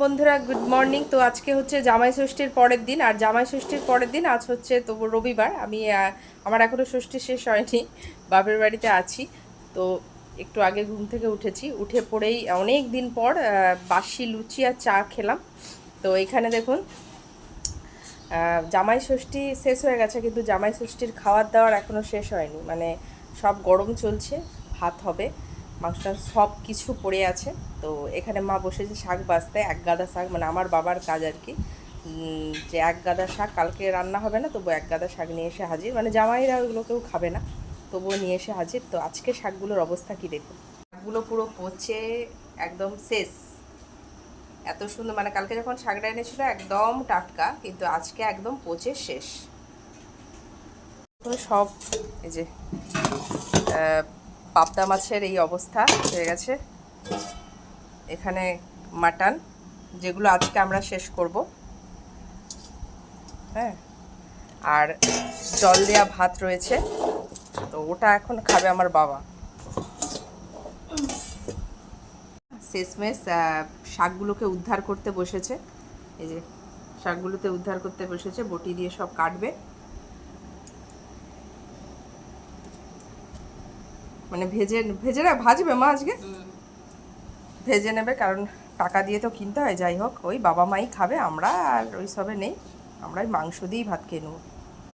বন্ধুরা, good morning. তো আজকে হচ্ছে জামাই ষষ্ঠীর পরের দিন, আর জামাই ষষ্ঠীর পরের দিন আজ হচ্ছে তো রবিবার। আমি আমার এখনও ষষ্ঠী শেষ হয়নি, বাপের বাড়িতে আছি। তো একটু আগে ঘুম থেকে উঠেছি, উঠে পড়েই অনেক দিন পর বাসি লুচি আর চা খেলাম। তো এখানে দেখুন, জামাই ষষ্ঠী শেষ হয়ে গেছে, কিন্তু জামাই ষষ্ঠীর খাওয়ার দাওয়ার এখনও শেষ হয়নি। মানে সব গরম চলছে, ভাত হবে, মাংসটা সব কিছু পড়ে আছে। তো এখানে মা বসেছে শাক বাছতে, এক গাদা শাক, মানে আমার বাবার কাজ আর কি। যে এক গাদা শাক কালকে রান্না হবে না, তবু এক গাদা শাক নিয়ে এসে হাজির। মানে জামাইরা ওইগুলো কেউ খাবে না, তবুও নিয়ে এসে হাজির। তো আজকে শাকগুলোর অবস্থা কি দেখুন, শাকগুলো পুরো পচে একদম শেষ। এত সুন্দর, মানে কালকে যখন শাকটা এনেছিল একদম টাটকা, কিন্তু আজকে একদম পচে শেষ। সব এই যে পাবদা মাছের এই অবস্থা হয়ে গেছে। এখানে মাটন, যেগুলো আজকে আমরা শেষ করব, হ্যাঁ। আর জল দেওয়া ভাত রয়েছে, তো ওটা এখন খাবে আমার বাবা। শেষমেশ শাকগুলোকে উদ্ধার করতে বসেছে, এই যে শাকগুলোতে উদ্ধার করতে বসেছে, বটি দিয়ে সব কাটবে। মানে ভেজে ভেজে না, ভাজবে মা আজকে, ভেজে নেবে, কারণ টাকা দিয়ে তো কিনতে হয়। যাই হোক, ওই বাবা মাই খাবে, আমরা আর ওই সবে নেই, আমরা মাংস দিয়েই ভাত খেয়ে নেবো।